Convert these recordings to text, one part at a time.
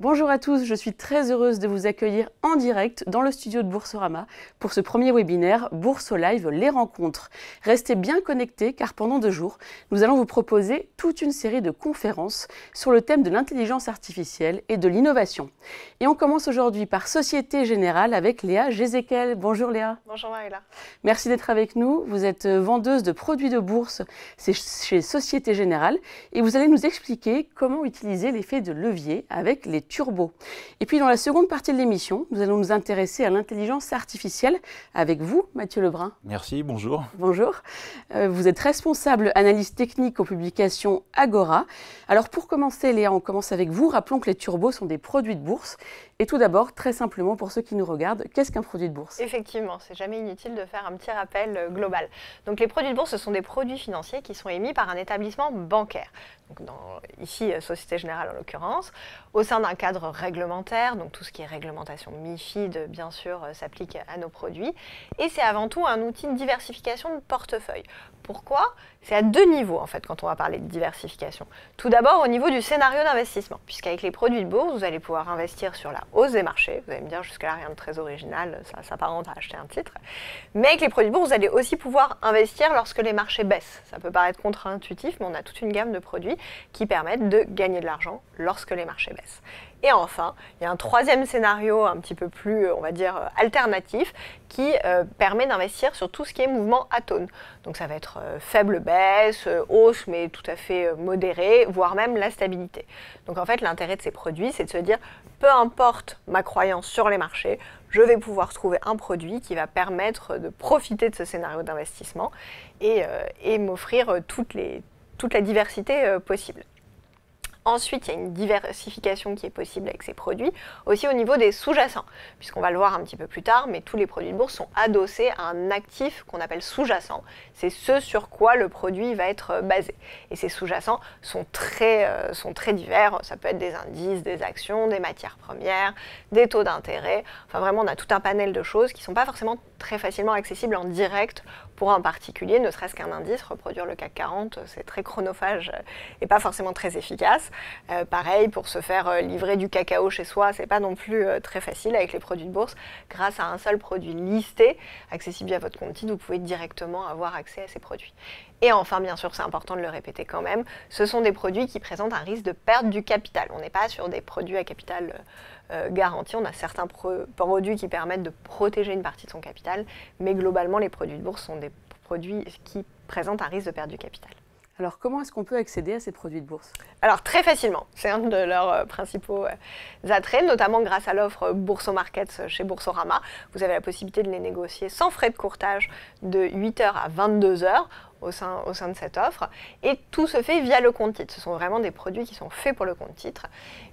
Bonjour à tous, je suis très heureuse de vous accueillir en direct dans le studio de Boursorama pour ce premier webinaire Bourse au Live, les rencontres. Restez bien connectés car pendant 2 jours, nous allons vous proposer toute une série de conférences sur le thème de l'intelligence artificielle et de l'innovation. Et on commence aujourd'hui par Société Générale avec Léa Gézéquel. Bonjour Léa. Bonjour Maëla. Merci d'être avec nous. Vous êtes vendeuse de produits de bourse chez Société Générale et vous allez nous expliquer comment utiliser l'effet de levier avec les turbos. Et puis dans la seconde partie de l'émission, nous allons nous intéresser à l'intelligence artificielle avec vous, Mathieu Lebrun. Merci, bonjour. Bonjour. Vous êtes responsable analyse technique aux publications Agora. Alors pour commencer, Léa, on commence avec vous. Rappelons que les turbos sont des produits de bourse. Et tout d'abord, très simplement pour ceux qui nous regardent, qu'est-ce qu'un produit de bourse ? Effectivement, c'est jamais inutile de faire un petit rappel global. Donc les produits de bourse, ce sont des produits financiers qui sont émis par un établissement bancaire. Donc ici, Société Générale en l'occurrence, au sein d'un cadre réglementaire, donc tout ce qui est réglementation MiFID, bien sûr, s'applique à nos produits. Et c'est avant tout un outil de diversification de portefeuille. Pourquoi ? C'est à 2 niveaux, en fait, quand on va parler de diversification. Tout d'abord, au niveau du scénario d'investissement, puisqu'avec les produits de bourse, vous allez pouvoir investir sur la hausse des marchés. Vous allez me dire, jusque-là, rien de très original, ça s'apparente à acheter un titre. Mais avec les produits de bourse, vous allez aussi pouvoir investir lorsque les marchés baissent. Ça peut paraître contre-intuitif, mais on a toute une gamme de produits qui permettent de gagner de l'argent lorsque les marchés baissent. Et enfin, il y a un troisième scénario un petit peu plus, on va dire, alternatif qui permet d'investir sur tout ce qui est mouvement atone. Donc ça va être faible baisse, hausse, mais tout à fait modérée, voire même la stabilité. Donc en fait, l'intérêt de ces produits, c'est de se dire, peu importe ma croyance sur les marchés, je vais pouvoir trouver un produit qui va permettre de profiter de ce scénario d'investissement et m'offrir toute la diversité possible. Ensuite, il y a une diversification qui est possible avec ces produits, aussi au niveau des sous-jacents, puisqu'on va le voir un petit peu plus tard, mais tous les produits de bourse sont adossés à un actif qu'on appelle sous-jacent. C'est ce sur quoi le produit va être basé. Et ces sous-jacents sont très divers. Ça peut être des indices, des actions, des matières premières, des taux d'intérêt. Enfin, vraiment, on a tout un panel de choses qui ne sont pas forcément très facilement accessibles en direct pour un particulier, ne serait-ce qu'un indice. Reproduire le CAC 40, c'est très chronophage et pas forcément très efficace. Pareil, pour se faire livrer du cacao chez soi, c'est pas non plus très facile avec les produits de bourse. Grâce à un seul produit listé, accessible via votre compte titre, vous pouvez directement avoir accès à ces produits. Et enfin, bien sûr, c'est important de le répéter quand même, ce sont des produits qui présentent un risque de perte du capital. On n'est pas sur des produits à capital garanti, on a certains produits qui permettent de protéger une partie de son capital, mais globalement, les produits de bourse sont des produits qui présentent un risque de perte du capital. Alors, comment est-ce qu'on peut accéder à ces produits de bourse ? Alors, très facilement. C'est un de leurs principaux attraits, notamment grâce à l'offre Bourse au Markets chez Boursorama. Vous avez la possibilité de les négocier sans frais de courtage de 8h à 22h au sein de cette offre. Et tout se fait via le compte titre. Ce sont vraiment des produits qui sont faits pour le compte titre,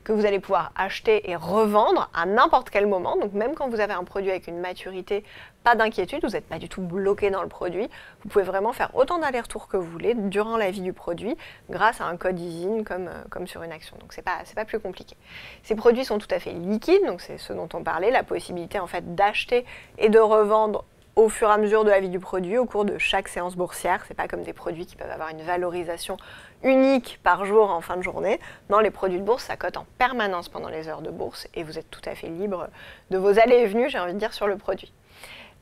que vous allez pouvoir acheter et revendre à n'importe quel moment. Donc, même quand vous avez un produit avec une maturité, pas d'inquiétude, vous n'êtes pas du tout bloqué dans le produit. Vous pouvez vraiment faire autant d'allers-retours que vous voulez durant la vie du produit grâce à un code ISIN comme sur une action. Donc, c'est pas plus compliqué. Ces produits sont tout à fait liquides, donc c'est ce dont on parlait, la possibilité en fait d'acheter et de revendre au fur et à mesure de la vie du produit, au cours de chaque séance boursière. Ce n'est pas comme des produits qui peuvent avoir une valorisation unique par jour en fin de journée. Non, les produits de bourse, ça cote en permanence pendant les heures de bourse et vous êtes tout à fait libre de vos allées et venues, j'ai envie de dire, sur le produit.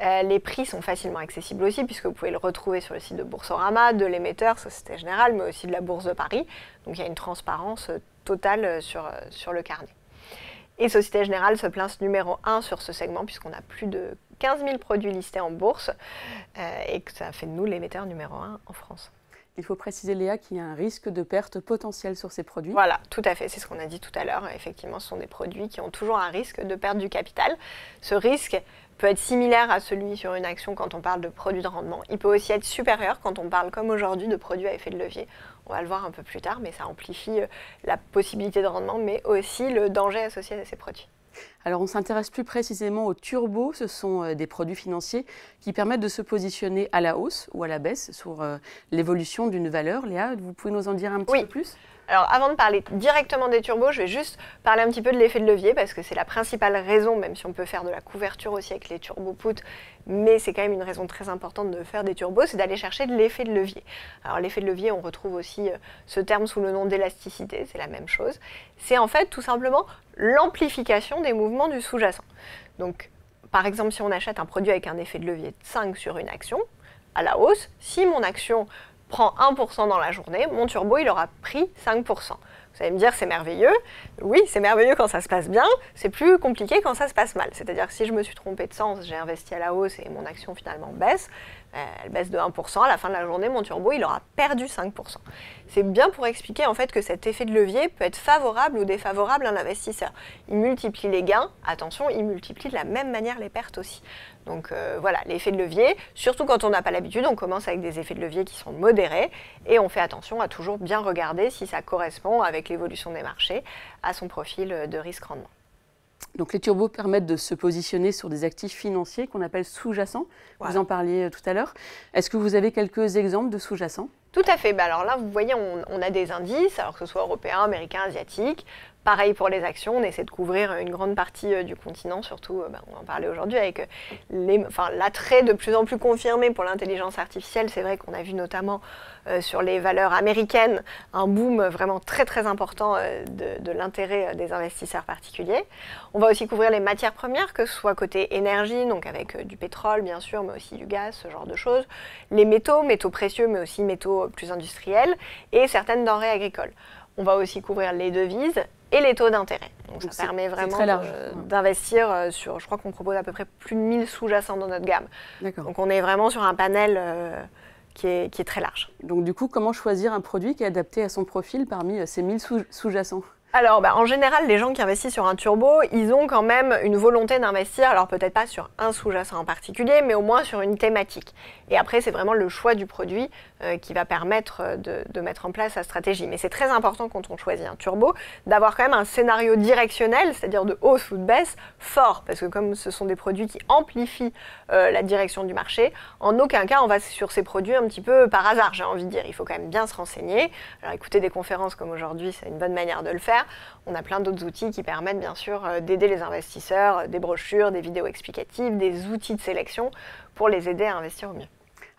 Les prix sont facilement accessibles aussi, puisque vous pouvez le retrouver sur le site de Boursorama, de l'émetteur, Société Générale, mais aussi de la Bourse de Paris. Donc il y a une transparence totale sur le carnet. Et Société Générale se place numéro 1 sur ce segment, puisqu'on a plus de 15 000 produits listés en bourse, et que ça fait de nous l'émetteur numéro 1 en France. Il faut préciser, Léa, qu'il y a un risque de perte potentielle sur ces produits. Voilà, tout à fait, c'est ce qu'on a dit tout à l'heure. Effectivement, ce sont des produits qui ont toujours un risque de perte du capital. Ce risque peut être similaire à celui sur une action quand on parle de produits de rendement. Il peut aussi être supérieur quand on parle, comme aujourd'hui, de produits à effet de levier. On va le voir un peu plus tard, mais ça amplifie la possibilité de rendement, mais aussi le danger associé à ces produits. Alors, on s'intéresse plus précisément aux turbos. Ce sont des produits financiers qui permettent de se positionner à la hausse ou à la baisse sur l'évolution d'une valeur. Léa, vous pouvez nous en dire un petit peu plus ? Alors, avant de parler directement des turbos, je vais juste parler un petit peu de l'effet de levier parce que c'est la principale raison, même si on peut faire de la couverture aussi avec les turbo-puts, mais c'est quand même une raison très importante de faire des turbos, c'est d'aller chercher de l'effet de levier. Alors, l'effet de levier, on retrouve aussi ce terme sous le nom d'élasticité, c'est la même chose. C'est en fait tout simplement l'amplification des mouvements du sous-jacent. Donc, par exemple, si on achète un produit avec un effet de levier de 5 sur une action, à la hausse, si mon action prend 1% dans la journée, mon turbo, il aura pris 5%. Vous allez me dire, c'est merveilleux. Oui, c'est merveilleux quand ça se passe bien, c'est plus compliqué quand ça se passe mal. C'est-à-dire que si je me suis trompée de sens, j'ai investi à la hausse et mon action finalement baisse, elle baisse de 1%, à la fin de la journée, mon turbo, il aura perdu 5%. C'est bien pour expliquer en fait que cet effet de levier peut être favorable ou défavorable à l'investisseur. Il multiplie les gains, attention, il multiplie de la même manière les pertes aussi. Donc voilà, l'effet de levier, surtout quand on n'a pas l'habitude, on commence avec des effets de levier qui sont modérés et on fait attention à toujours bien regarder si ça correspond avec l'évolution des marchés à son profil de risque-rendement. Donc les turbos permettent de se positionner sur des actifs financiers qu'on appelle sous-jacents. Voilà. Vous en parliez tout à l'heure. Est-ce que vous avez quelques exemples de sous-jacents ? Tout à fait. Alors là, vous voyez, on a des indices, alors que ce soit européens, américains, asiatiques. Pareil pour les actions, on essaie de couvrir une grande partie du continent, surtout, on en parlait aujourd'hui, avec l'attrait de plus en plus confirmé pour l'intelligence artificielle. C'est vrai qu'on a vu notamment sur les valeurs américaines un boom vraiment très très important de l'intérêt des investisseurs particuliers. On va aussi couvrir les matières premières, que ce soit côté énergie, donc avec du pétrole bien sûr, mais aussi du gaz, ce genre de choses. Les métaux précieux, mais aussi métaux plus industriels, et certaines denrées agricoles. On va aussi couvrir les devises et les taux d'intérêt. Donc ça permet vraiment d'investir sur, je crois qu'on propose à peu près plus de 1000 sous-jacents dans notre gamme. Donc on est vraiment sur un panel qui est très large. Donc du coup, comment choisir un produit qui est adapté à son profil parmi ces 1000 sous-jacents ? Alors, en général, les gens qui investissent sur un turbo, ils ont quand même une volonté d'investir, alors peut-être pas sur un sous-jacent en particulier, mais au moins sur une thématique. Et après, c'est vraiment le choix du produit qui va permettre de mettre en place sa stratégie. Mais c'est très important quand on choisit un turbo, d'avoir quand même un scénario directionnel, c'est-à-dire de hausse ou de baisse, fort. Parce que comme ce sont des produits qui amplifient la direction du marché, en aucun cas on va sur ces produits un petit peu par hasard, j'ai envie de dire. Il faut quand même bien se renseigner. Alors écouter des conférences comme aujourd'hui, c'est une bonne manière de le faire. On a plein d'autres outils qui permettent bien sûr d'aider les investisseurs, des brochures, des vidéos explicatives, des outils de sélection pour les aider à investir au mieux.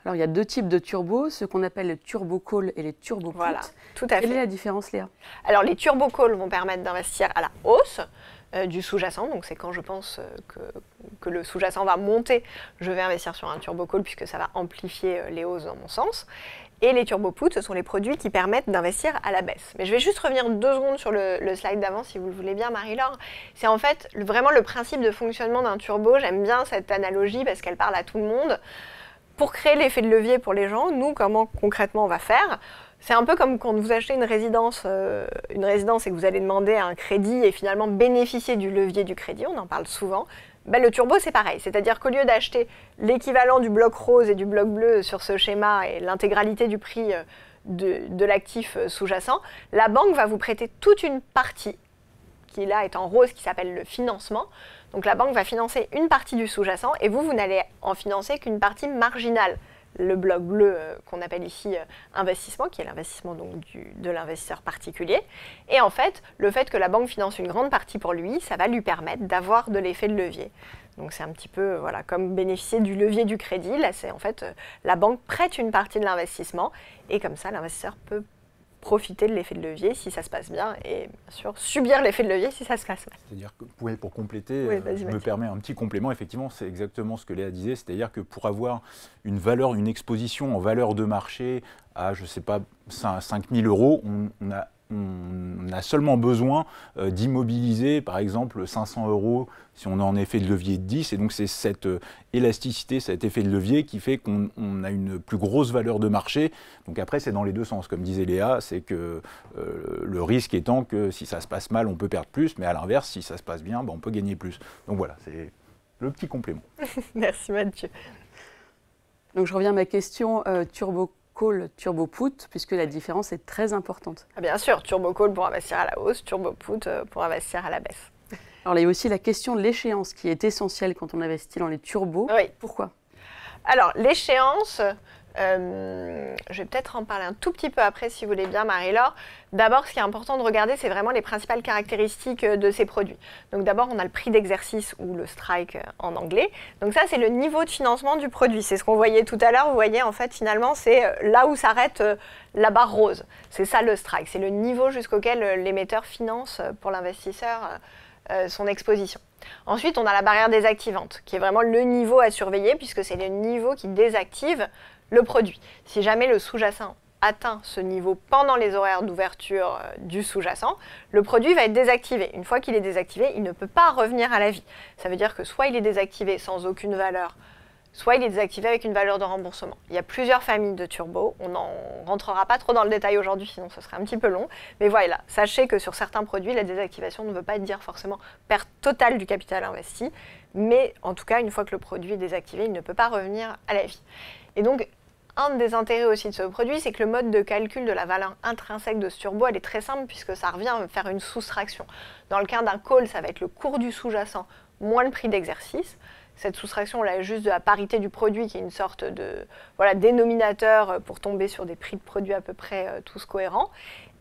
Alors il y a deux types de turbos, ceux qu'on appelle les turbo call et les turbo put. Voilà, tout à fait. Quelle est la différence, Léa ? Alors les turbo call vont permettre d'investir à la hausse du sous-jacent, donc c'est quand je pense que le sous-jacent va monter, je vais investir sur un turbo call puisque ça va amplifier les hausses dans mon sens. Et les turbo puts, ce sont les produits qui permettent d'investir à la baisse. Mais je vais juste revenir 2 secondes sur le slide d'avant, si vous le voulez bien, Marie-Laure. C'est en fait vraiment le principe de fonctionnement d'un turbo. J'aime bien cette analogie parce qu'elle parle à tout le monde. Pour créer l'effet de levier pour les gens, nous, comment concrètement on va faire ? C'est un peu comme quand vous achetez une résidence et que vous allez demander un crédit et finalement bénéficier du levier du crédit, on en parle souvent. Le turbo, c'est pareil. C'est-à-dire qu'au lieu d'acheter l'équivalent du bloc rose et du bloc bleu sur ce schéma et l'intégralité du prix de l'actif sous-jacent, la banque va vous prêter toute une partie qui là est en rose, qui s'appelle le financement. Donc la banque va financer une partie du sous-jacent et vous n'allez en financer qu'une partie marginale. Le bloc bleu qu'on appelle ici investissement, qui est l'investissement donc de l'investisseur particulier. Et en fait, le fait que la banque finance une grande partie pour lui, ça va lui permettre d'avoir de l'effet de levier. Donc c'est un petit peu comme bénéficier du levier du crédit. Là, c'est en fait la banque prête une partie de l'investissement et comme ça, l'investisseur peut profiter de l'effet de levier si ça se passe bien et bien sûr subir l'effet de levier si ça se passe mal. C'est-à-dire que pour compléter, je me permets un petit complément, effectivement c'est exactement ce que Léa disait, c'est-à-dire que pour avoir une valeur, une exposition en valeur de marché à je ne sais pas 5 000 €, on a seulement besoin d'immobiliser par exemple 500 € si on a en effet de levier de 10 et donc c'est cette élasticité, cet effet de levier qui fait qu'on a une plus grosse valeur de marché. Donc après c'est dans les deux sens, comme disait Léa, c'est que le risque étant que si ça se passe mal on peut perdre plus, mais à l'inverse si ça se passe bien on peut gagner plus. Donc voilà, c'est le petit complément. Merci Mathieu. Donc je reviens à ma question turbo call, turbo put, puisque la différence est très importante. Ah bien sûr, turbo call pour investir à la hausse, turbo put pour investir à la baisse. Alors il y a aussi la question de l'échéance qui est essentielle quand on investit dans les turbos. Oui. Pourquoi ? Alors l'échéance, Je vais peut-être en parler un tout petit peu après si vous voulez bien, Marie-Laure. D'abord, ce qui est important de regarder, c'est vraiment les principales caractéristiques de ces produits. Donc d'abord, on a le prix d'exercice ou le strike en anglais. Donc ça, c'est le niveau de financement du produit. C'est ce qu'on voyait tout à l'heure. Vous voyez, en fait, finalement, c'est là où s'arrête la barre rose. C'est ça le strike. C'est le niveau jusqu'auquel l'émetteur finance pour l'investisseur son exposition. Ensuite, on a la barrière désactivante, qui est vraiment le niveau à surveiller, puisque c'est le niveau qui désactive le produit. Si jamais le sous-jacent atteint ce niveau pendant les horaires d'ouverture du sous-jacent, le produit va être désactivé. Une fois qu'il est désactivé, il ne peut pas revenir à la vie. Ça veut dire que soit il est désactivé sans aucune valeur, soit il est désactivé avec une valeur de remboursement. Il y a plusieurs familles de turbos. On n'en rentrera pas trop dans le détail aujourd'hui, sinon ce serait un petit peu long. Mais voilà, sachez que sur certains produits, la désactivation ne veut pas dire forcément perte totale du capital investi. Mais en tout cas, une fois que le produit est désactivé, il ne peut pas revenir à la vie. Et donc, un des intérêts aussi de ce produit, c'est que le mode de calcul de la valeur intrinsèque de ce turbo, elle est très simple puisque ça revient à faire une soustraction. Dans le cas d'un call, ça va être le cours du sous-jacent moins le prix d'exercice. Cette soustraction, on l'a juste de la parité du produit, qui est une sorte de dénominateur pour tomber sur des prix de produits à peu près tous cohérents.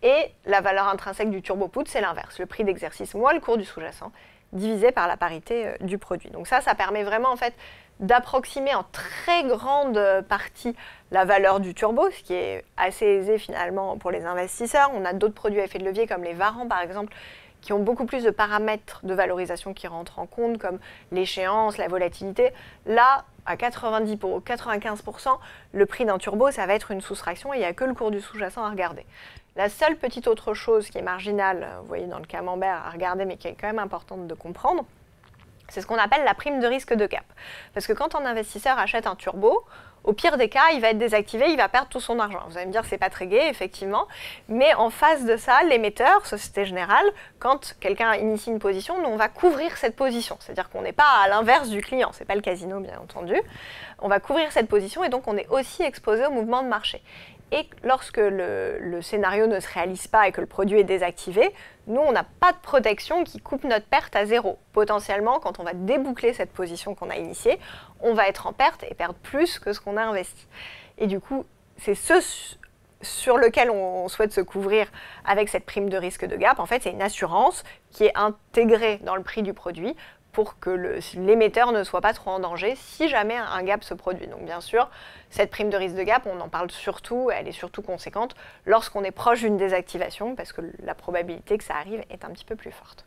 Et la valeur intrinsèque du turbo put, c'est l'inverse. Le prix d'exercice moins le cours du sous-jacent, divisé par la parité du produit. Donc ça permet vraiment en fait d'approximer en très grande partie la valeur du turbo, ce qui est assez aisé finalement pour les investisseurs. On a d'autres produits à effet de levier comme les varants par exemple, qui ont beaucoup plus de paramètres de valorisation qui rentrent en compte, comme l'échéance, la volatilité. Là, à 90 pour 95%, le prix d'un turbo, ça va être une soustraction et il n'y a que le cours du sous-jacent à regarder. La seule petite autre chose qui est marginale, vous voyez dans le camembert à regarder, mais qui est quand même importante de comprendre, c'est ce qu'on appelle la prime de risque de gap. Parce que quand un investisseur achète un turbo, au pire des cas, il va être désactivé, il va perdre tout son argent. Vous allez me dire que c'est pas très gai, effectivement. Mais en face de ça, l'émetteur, Société Générale, quand quelqu'un initie une position, nous, on va couvrir cette position. C'est-à-dire qu'on n'est pas à l'inverse du client. C'est pas le casino, bien entendu. On va couvrir cette position et donc on est aussi exposé au mouvement de marché. Et lorsque le scénario ne se réalise pas et que le produit est désactivé, nous, on n'a pas de protection qui coupe notre perte à zéro. Potentiellement, quand on va déboucler cette position qu'on a initiée, on va être en perte et perdre plus que ce qu'on a investi. Et du coup, c'est ce sur lequel on souhaite se couvrir avec cette prime de risque de gap. En fait, c'est une assurance qui est intégrée dans le prix du produit pour que l'émetteur ne soit pas trop en danger si jamais un gap se produit. Donc bien sûr, cette prime de risque de gap, on en parle surtout, elle est surtout conséquente lorsqu'on est proche d'une désactivation parce que la probabilité que ça arrive est un petit peu plus forte.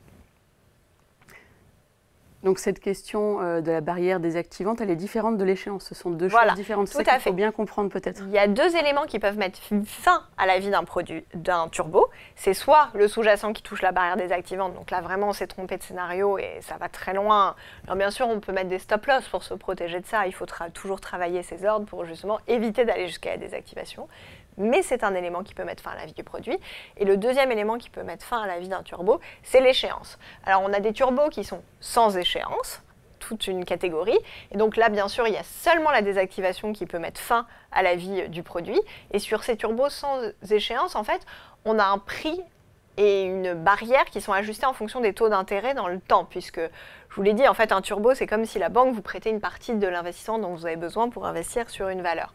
Donc cette question de la barrière désactivante, elle est différente de l'échéance. Ce sont deux choses différentes. Tout à fait. Il faut bien comprendre peut-être. Il y a deux éléments qui peuvent mettre fin à la vie d'un produit, d'un turbo. C'est soit le sous-jacent qui touche la barrière désactivante. Donc là, vraiment, on s'est trompé de scénario et ça va très loin. Alors bien sûr, on peut mettre des stop-loss pour se protéger de ça. Il faut toujours travailler ses ordres pour justement éviter d'aller jusqu'à la désactivation. Mais c'est un élément qui peut mettre fin à la vie du produit. Et le deuxième élément qui peut mettre fin à la vie d'un turbo, c'est l'échéance. Alors on a des turbos qui sont sans échéance, toute une catégorie. Et donc là, bien sûr, il y a seulement la désactivation qui peut mettre fin à la vie du produit. Et sur ces turbos sans échéance, en fait, on a un prix et une barrière qui sont ajustés en fonction des taux d'intérêt dans le temps, puisque, je vous l'ai dit, en fait, un turbo, c'est comme si la banque vous prêtait une partie de l'investissement dont vous avez besoin pour investir sur une valeur.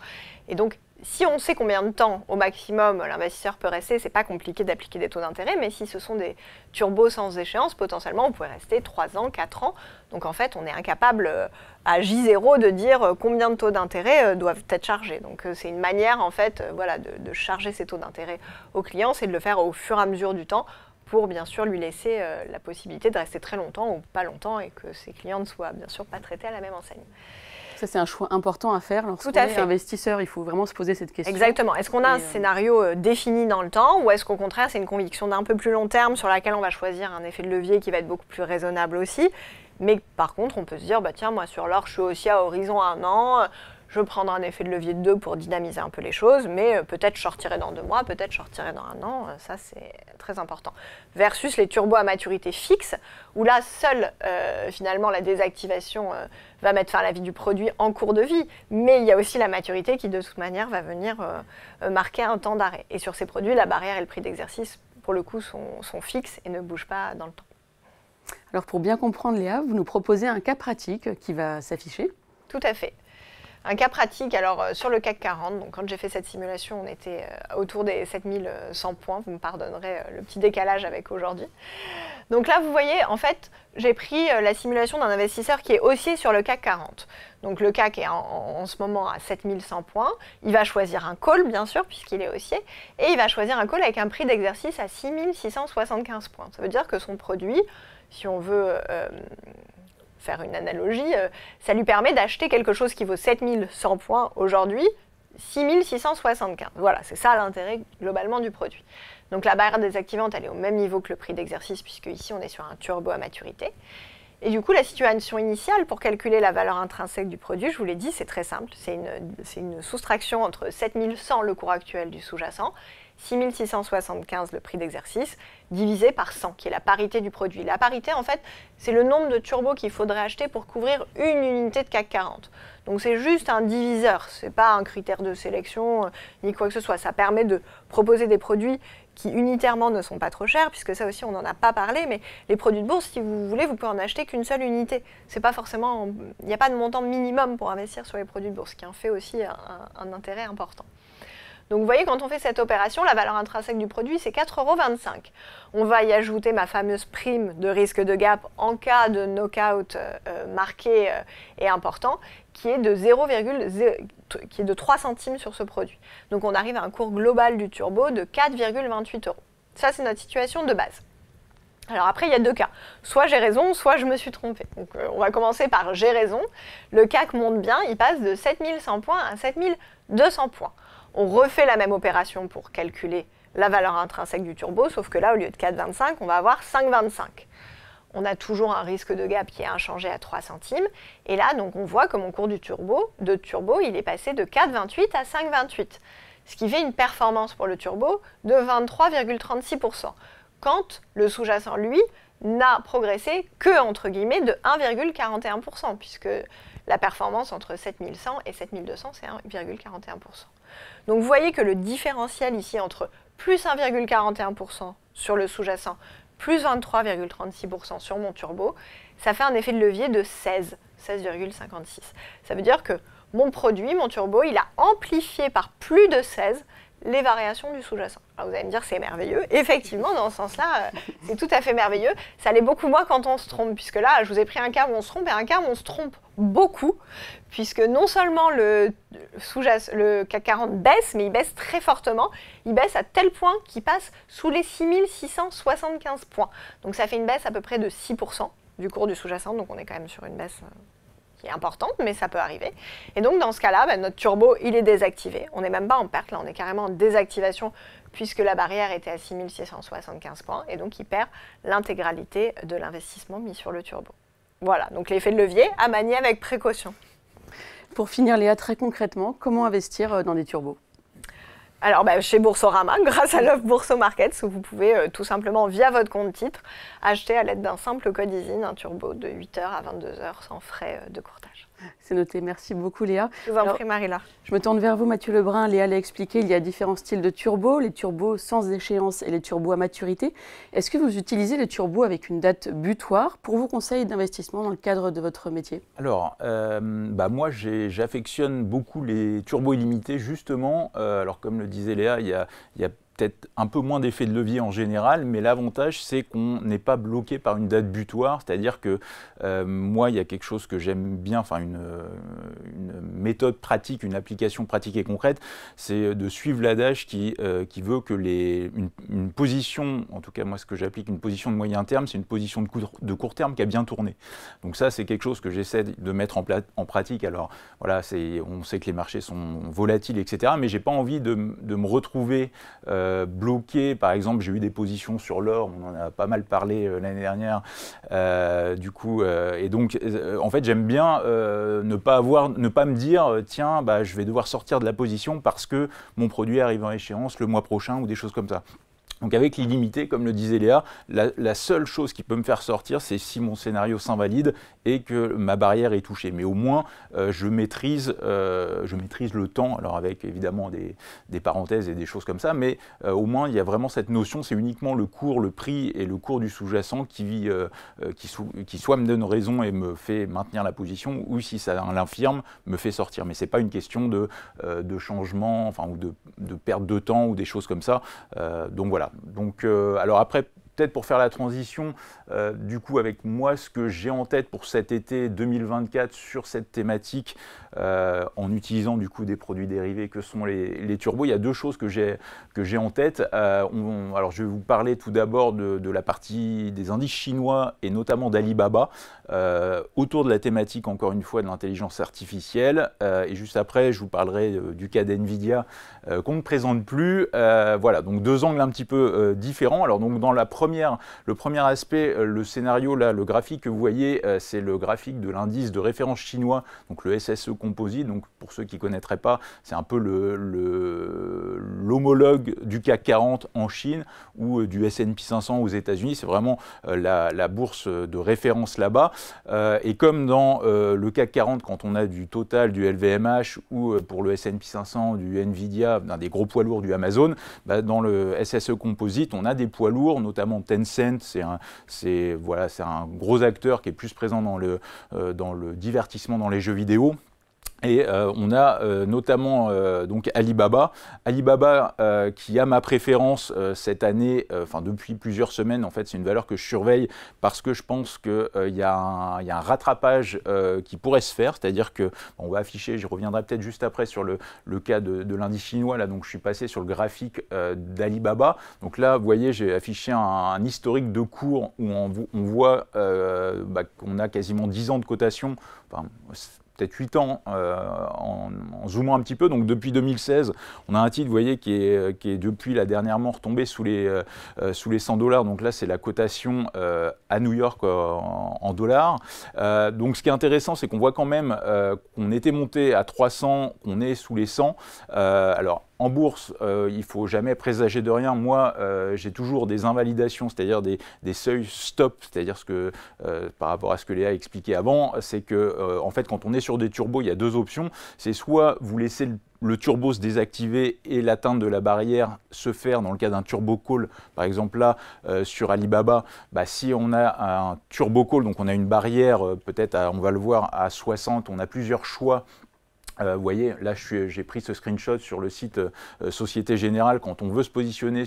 Et donc, si on sait combien de temps au maximum l'investisseur peut rester, c'est pas compliqué d'appliquer des taux d'intérêt, mais si ce sont des turbos sans échéance, potentiellement, on pourrait rester 3 ans, 4 ans. Donc, en fait, on est incapable à J0 de dire combien de taux d'intérêt doivent être chargés. Donc, c'est une manière, en fait, de charger ces taux d'intérêt au client, c'est de le faire au fur et à mesure du temps pour, bien sûr, lui laisser la possibilité de rester très longtemps ou pas longtemps et que ses clients ne soient, bien sûr, pas traités à la même enseigne. Ça, c'est un choix important à faire lorsqu'on est investisseur. Il faut vraiment se poser cette question. Exactement. Est-ce qu'on a un scénario défini dans le temps ou est-ce qu'au contraire, c'est une conviction d'un peu plus long terme sur laquelle on va choisir un effet de levier qui va être beaucoup plus raisonnable aussi. Mais par contre, on peut se dire, bah, tiens, moi sur l'or, je suis aussi à horizon 1 an. Je prendrai un effet de levier de 2 pour dynamiser un peu les choses, mais peut-être je sortirai dans 2 mois, peut-être je sortirai dans 1 an, ça c'est très important. Versus les turbos à maturité fixe, où là, seule finalement la désactivation va mettre fin à la vie du produit en cours de vie, mais il y a aussi la maturité qui de toute manière va venir marquer un temps d'arrêt. Et sur ces produits, la barrière et le prix d'exercice, pour le coup, sont fixes et ne bougent pas dans le temps. Alors pour bien comprendre Léa, vous nous proposez un cas pratique qui va s'afficher. Tout à fait. Un cas pratique, alors sur le CAC 40, donc quand j'ai fait cette simulation, on était autour des 7100 points, vous me pardonnerez le petit décalage avec aujourd'hui. Donc là, vous voyez, en fait, j'ai pris la simulation d'un investisseur qui est haussier sur le CAC 40. Donc le CAC est en ce moment à 7100 points. Il va choisir un call, bien sûr, puisqu'il est haussier. Et il va choisir un call avec un prix d'exercice à 6675 points. Ça veut dire que son produit, si on veut faire une analogie, ça lui permet d'acheter quelque chose qui vaut 7100 points aujourd'hui, 6675. Voilà, c'est ça l'intérêt globalement du produit. Donc la barrière désactivante, elle est au même niveau que le prix d'exercice, puisque ici on est sur un turbo à maturité. Et du coup, la situation initiale pour calculer la valeur intrinsèque du produit, je vous l'ai dit, c'est très simple. C'est une soustraction entre 7100, le cours actuel du sous-jacent, 6675, le prix d'exercice, divisé par 100, qui est la parité du produit. La parité, en fait, c'est le nombre de turbos qu'il faudrait acheter pour couvrir une unité de CAC 40. Donc c'est juste un diviseur, ce n'est pas un critère de sélection ni quoi que ce soit. Ça permet de proposer des produits qui unitairement ne sont pas trop chers, puisque ça aussi on n'en a pas parlé, mais les produits de bourse, si vous voulez, vous pouvez en acheter qu'une seule unité. C'est pas forcément, il n'y a pas de montant minimum pour investir sur les produits de bourse, ce qui en fait aussi un intérêt important. Donc vous voyez, quand on fait cette opération, la valeur intrinsèque du produit, c'est 4,25 €. On va y ajouter ma fameuse prime de risque de gap en cas de knockout marqué et important, qui est de 3 centimes sur ce produit. Donc on arrive à un cours global du turbo de 4,28 €. Ça, c'est notre situation de base. Alors après, il y a deux cas. Soit j'ai raison, soit je me suis trompée. Donc on va commencer par j'ai raison. Le CAC monte bien, il passe de 7100 points à 7200 points. On refait la même opération pour calculer la valeur intrinsèque du turbo, sauf que là, au lieu de 4,25, on va avoir 5,25. On a toujours un risque de gap qui est inchangé à 3 centimes. Et là, donc, on voit que mon cours du turbo, il est passé de 4,28 à 5,28. Ce qui fait une performance pour le turbo de 23,36%. Quand le sous-jacent, lui, n'a progressé que, entre guillemets, de 1,41%, puisque la performance entre 7100 et 7200, c'est 1,41%. Donc vous voyez que le différentiel ici entre plus 1,41% sur le sous-jacent, plus 23,36% sur mon turbo, ça fait un effet de levier de 16,56. Ça veut dire que mon produit, mon turbo, il a amplifié par plus de 16 les variations du sous-jacent. Alors vous allez me dire c'est merveilleux. Effectivement, dans ce sens-là, c'est tout à fait merveilleux. Ça l'est beaucoup moins quand on se trompe, puisque là, je vous ai pris un cas où on se trompe et un cas où on se trompe beaucoup, puisque non seulement le CAC 40 baisse, mais il baisse très fortement. Il baisse à tel point qu'il passe sous les 6675 points. Donc ça fait une baisse à peu près de 6% du cours du sous-jacent, donc on est quand même sur une baisse qui est importante, mais ça peut arriver. Et donc, dans ce cas-là, notre turbo, il est désactivé. On n'est même pas en perte, là, on est carrément en désactivation, puisque la barrière était à 6675 points, et donc il perd l'intégralité de l'investissement mis sur le turbo. Voilà, donc l'effet de levier à manier avec précaution. Pour finir, Léa, très concrètement, comment investir dans des turbos ? Alors, chez Boursorama, grâce à l'offre Bourso Markets, où vous pouvez tout simplement, via votre compte titre, acheter à l'aide d'un simple code ISIN un turbo de 8h à 22h sans frais de courtage. C'est noté. Merci beaucoup, Léa. Je vous en prie, Marie-Laure. Je me tourne vers vous, Mathieu Lebrun. Léa l'a expliqué, il y a différents styles de turbos, les turbos sans échéance et les turbos à maturité. Est-ce que vous utilisez les turbos avec une date butoir pour vos conseils d'investissement dans le cadre de votre métier ? Alors, moi, j'affectionne beaucoup les turbos illimités, justement. Alors, comme le disait Léa, il y a peut-être un peu moins d'effet de levier en général, mais l'avantage, c'est qu'on n'est pas bloqué par une date butoir, c'est-à-dire que moi, il y a quelque chose que j'aime bien, enfin une méthode pratique, une application pratique et concrète, c'est de suivre l'adage qui veut que une position, en tout cas moi ce que j'applique, une position de moyen terme, c'est une position de court terme qui a bien tourné. Donc ça, c'est quelque chose que j'essaie de mettre en pratique. Alors voilà, on sait que les marchés sont volatiles, etc., mais j'ai pas envie de me retrouver bloqué. Par exemple, j'ai eu des positions sur l'or, on en a pas mal parlé l'année dernière, et donc en fait j'aime bien ne pas me dire tiens, je vais devoir sortir de la position parce que mon produit arrive en échéance le mois prochain ou des choses comme ça. Donc avec l'illimité, comme le disait Léa, la seule chose qui peut me faire sortir, c'est si mon scénario s'invalide et que ma barrière est touchée. Mais au moins, je maîtrise le temps, alors avec évidemment des parenthèses et des choses comme ça, mais au moins il y a vraiment cette notion, c'est uniquement le cours, le prix et le cours du sous-jacent qui soit me donne raison et me fait maintenir la position, ou si ça l'infirme, me fait sortir. Mais ce n'est pas une question de changement, enfin, ou de perte de temps ou des choses comme ça. Donc voilà. Donc, alors après, peut-être pour faire la transition, du coup, avec moi, ce que j'ai en tête pour cet été 2024 sur cette thématique, en utilisant du coup des produits dérivés que sont les turbos, il y a deux choses que j'ai en tête. Alors, je vais vous parler tout d'abord de la partie des indices chinois et notamment d'Alibaba, autour de la thématique, encore une fois, de l'intelligence artificielle. Et juste après, je vous parlerai du cas d'NVIDIA qu'on ne présente plus. Voilà, donc deux angles un petit peu différents. Alors, donc, dans le premier aspect, le scénario, là, le graphique que vous voyez, c'est le graphique de l'indice de référence chinois, donc le SSE Composite. Donc, pour ceux qui ne connaîtraient pas, c'est un peu l'homologue du CAC 40 en Chine ou du S&P 500 aux États-Unis. C'est vraiment la bourse de référence là-bas. Et comme dans le CAC 40, quand on a du Total, du LVMH ou pour le S&P 500, du Nvidia, des gros poids lourds du Amazon, dans le SSE Composite, on a des poids lourds, notamment Tencent, c'est un gros acteur qui est plus présent dans le divertissement, dans les jeux vidéo. Et on a notamment donc Alibaba qui a ma préférence cette année, enfin depuis plusieurs semaines. En fait, c'est une valeur que je surveille parce que je pense qu'il y a un rattrapage qui pourrait se faire, c'est-à-dire que on va afficher, j'y reviendrai peut-être juste après sur le cas de l'indice chinois. Là, donc je suis passé sur le graphique d'Alibaba. Donc là, vous voyez, j'ai affiché un historique de cours où on voit qu'on a quasiment 10 ans de cotation. Enfin, peut-être 8 ans en zoomant un petit peu. Donc depuis 2016, on a un titre, vous voyez, qui est depuis là dernièrement retombé sous les $100. Donc là, c'est la cotation à New York en dollars. Donc ce qui est intéressant, c'est qu'on voit quand même qu'on était monté à 300, qu'on est sous les 100. Alors, en bourse, il ne faut jamais présager de rien. Moi, j'ai toujours des invalidations, c'est-à-dire des seuils stop, c'est-à-dire par rapport à ce que Léa a expliqué avant, c'est que en fait, quand on est sur des turbos, il y a deux options. C'est soit vous laissez le turbo se désactiver et l'atteinte de la barrière se faire dans le cas d'un turbo call. Par exemple là, sur Alibaba, si on a un turbo call, donc on a une barrière peut-être, on va le voir, à 60, on a plusieurs choix. Vous voyez, là j'ai pris ce screenshot sur le site Société Générale. Quand on veut se positionner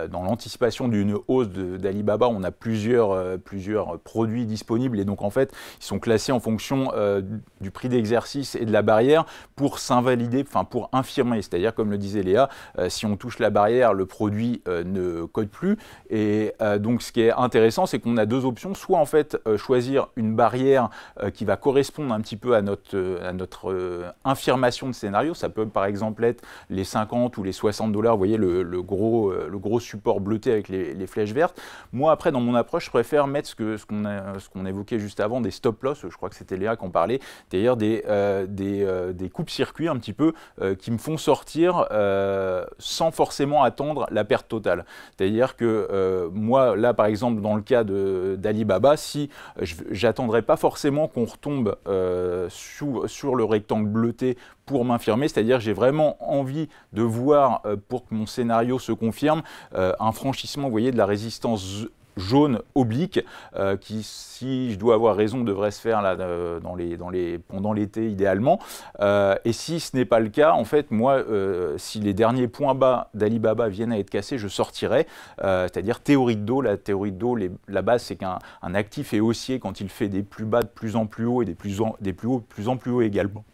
dans l'anticipation d'une hausse d'Alibaba, on a plusieurs produits disponibles et donc en fait ils sont classés en fonction du prix d'exercice et de la barrière pour s'invalider, enfin pour infirmer. C'est-à-dire, comme le disait Léa, si on touche la barrière, le produit ne code plus. Et donc ce qui est intéressant, c'est qu'on a deux options. Soit en fait choisir une barrière qui va correspondre un petit peu à notre infirmation de scénario. Ça peut par exemple être les 50 ou les $60. Vous voyez le gros support bleuté avec les flèches vertes. Moi après, dans mon approche, je préfère mettre ce qu'on évoquait juste avant, des stop loss. Je crois que c'était Léa qui en parlait, c'est-à-dire des coupes-circuits un petit peu qui me font sortir sans forcément attendre la perte totale. C'est-à-dire que moi là par exemple dans le cas d'Alibaba, si j'attendrai pas forcément qu'on retombe sur le rectangle bleuté pour m'infirmer, c'est-à-dire j'ai vraiment envie de voir, pour que mon scénario se confirme, un franchissement, vous voyez, de la résistance jaune oblique qui, si je dois avoir raison, devrait se faire là, pendant l'été idéalement. Et si ce n'est pas le cas, en fait, moi, si les derniers points bas d'Alibaba viennent à être cassés, je sortirai. C'est-à-dire théorie de dos. La théorie de dos, la base, c'est qu'un actif est haussier quand il fait des plus bas de plus en plus haut et des plus hauts de plus en plus haut également.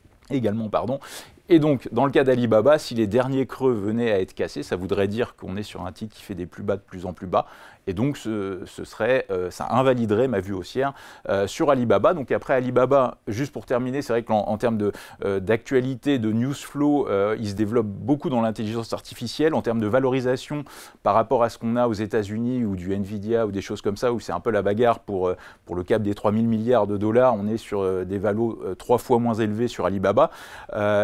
Et donc, dans le cas d'Alibaba, si les derniers creux venaient à être cassés, ça voudrait dire qu'on est sur un titre qui fait des plus bas de plus en plus bas. Et donc, ça invaliderait ma vue haussière sur Alibaba. Donc après Alibaba, juste pour terminer, c'est vrai qu'en termes d'actualité, de news flow, il se développe beaucoup dans l'intelligence artificielle. En termes de valorisation par rapport à ce qu'on a aux États-Unis ou du Nvidia ou des choses comme ça, où c'est un peu la bagarre pour le cap des 3 000 milliards de dollars. On est sur des valos 3 fois moins élevés sur Alibaba.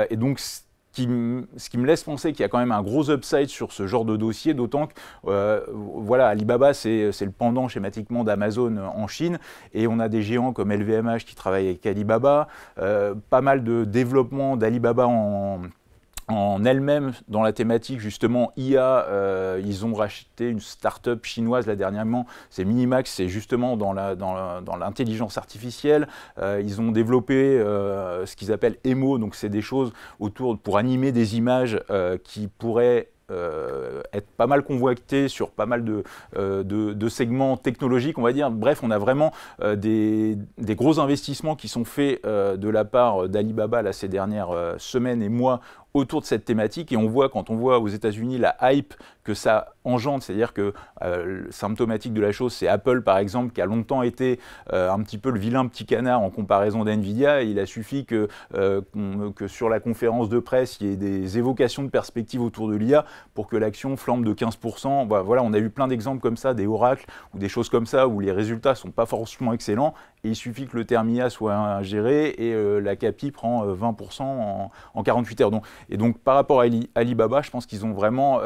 Et donc, ce qui me laisse penser qu'il y a quand même un gros upside sur ce genre de dossier, d'autant que voilà, Alibaba, c'est le pendant schématiquement d'Amazon en Chine, et on a des géants comme LVMH qui travaillent avec Alibaba, pas mal de développement d'Alibaba en elle-même dans la thématique justement IA. Ils ont racheté une start-up chinoise là dernièrement, c'est Minimax, c'est justement dans l'intelligence artificielle. Ils ont développé ce qu'ils appellent Emo, donc c'est des choses pour animer des images qui pourraient être pas mal convoité sur pas mal de segments technologiques, on va dire. Bref, on a vraiment des gros investissements qui sont faits de la part d'Alibaba là, ces dernières semaines et mois autour de cette thématique, et on voit, quand on voit aux États-Unis la hype que ça engendre, c'est-à-dire que symptomatique de la chose, c'est Apple par exemple, qui a longtemps été un petit peu le vilain petit canard en comparaison d'NVIDIA. Il a suffi que sur la conférence de presse, il y ait des évocations de perspectives autour de l'IA pour que l'action flambe de 15%. Voilà, on a eu plein d'exemples comme ça, des oracles ou des choses comme ça où les résultats ne sont pas forcément excellents, et il suffit que le terme IA soit ingéré et la CAPI prend 20% en 48 heures. Et donc par rapport à Alibaba, je pense qu'ils ont vraiment,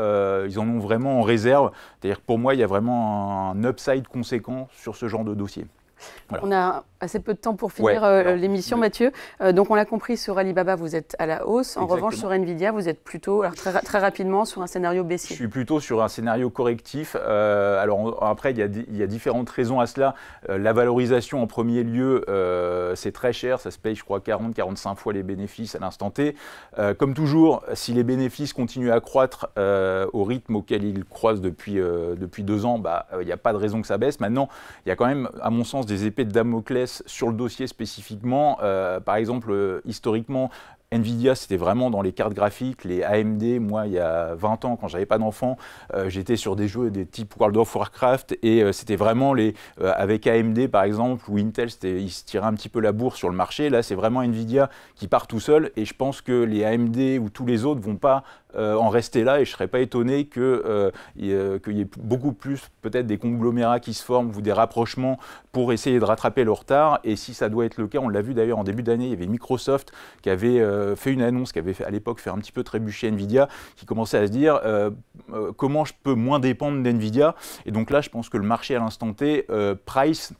ils en ont vraiment en réserve. C'est-à-dire que pour moi, il y a vraiment un upside conséquent sur ce genre de dossier. Voilà. On a assez peu de temps pour finir l'émission, Mathieu. Donc on l'a compris, sur Alibaba, vous êtes à la hausse. En revanche, sur Nvidia, vous êtes plutôt, alors très rapidement, sur un scénario baissier. Je suis plutôt sur un scénario correctif. Alors après, il y a différentes raisons à cela. La valorisation, en premier lieu, c'est très cher. Ça se paye, je crois, 40-45 fois les bénéfices à l'instant T. Comme toujours, si les bénéfices continuent à croître au rythme auquel ils croissent depuis 2 ans, il n'y a pas de raison que ça baisse. Maintenant, il y a quand même, à mon sens, des épées de Damoclès sur le dossier spécifiquement. Par exemple, historiquement, Nvidia, c'était vraiment dans les cartes graphiques, les AMD. Moi, il y a 20 ans, quand j'avais pas d'enfant, j'étais sur des jeux des types World of Warcraft, et c'était vraiment avec AMD par exemple, ou Intel, ils se tiraient un petit peu la bourre sur le marché. Là, c'est vraiment Nvidia qui part tout seul, et je pense que les AMD ou tous les autres vont pas en rester là, et je ne serais pas étonné qu'il y ait beaucoup plus peut-être des conglomérats qui se forment ou des rapprochements pour essayer de rattraper le retard. Et si ça doit être le cas, on l'a vu d'ailleurs en début d'année, il y avait Microsoft qui avait fait une annonce, qui avait à l'époque fait un petit peu trébucher Nvidia, qui commençait à se dire comment je peux moins dépendre d'Nvidia. Et donc là, je pense que le marché à l'instant T price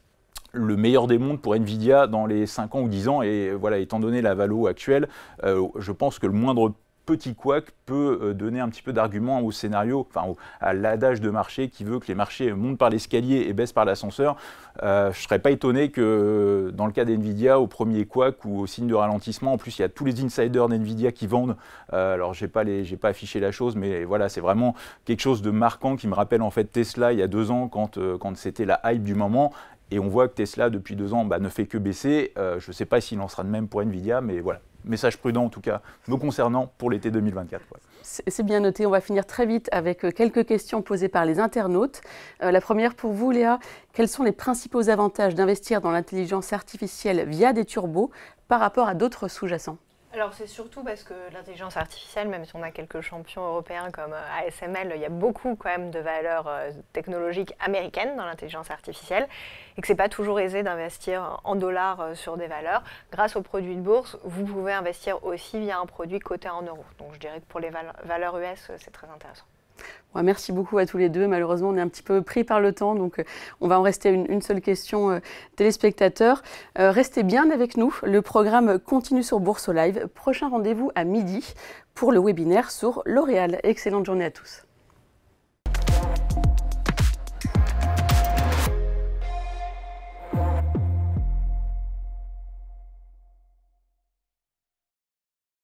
le meilleur des mondes pour Nvidia dans les 5 ans ou 10 ans. Et voilà, étant donné la valo actuelle, je pense que le moindre petit couac peut donner un petit peu d'argument au scénario, enfin à l'adage de marché qui veut que les marchés montent par l'escalier et baissent par l'ascenseur. Je ne serais pas étonné que dans le cas d'NVIDIA, au premier couac ou au signe de ralentissement, en plus il y a tous les insiders d'NVIDIA qui vendent. Alors j'ai pas affiché la chose, mais voilà, c'est vraiment quelque chose de marquant qui me rappelle en fait Tesla il y a 2 ans quand c'était la hype du moment. Et on voit que Tesla depuis 2 ans ne fait que baisser. Je ne sais pas s'il en sera de même pour NVIDIA, mais voilà. Message prudent en tout cas me concernant pour l'été 2024. Ouais. C'est bien noté. On va finir très vite avec quelques questions posées par les internautes. La première pour vous, Léa. Quels sont les principaux avantages d'investir dans l'intelligence artificielle via des turbos par rapport à d'autres sous-jacents ? Alors c'est surtout parce que l'intelligence artificielle, même si on a quelques champions européens comme ASML, il y a beaucoup quand même de valeurs technologiques américaines dans l'intelligence artificielle, et que c'est pas toujours aisé d'investir en dollars sur des valeurs. Grâce aux produits de bourse, vous pouvez investir aussi via un produit coté en euros. Donc je dirais que pour les valeurs US, c'est très intéressant. Ouais, merci beaucoup à tous les deux. Malheureusement, on est un petit peu pris par le temps, donc on va en rester à une seule question téléspectateurs. Restez bien avec nous. Le programme continue sur Bourse Live. Prochain rendez-vous à midi pour le webinaire sur L'Oréal. Excellente journée à tous.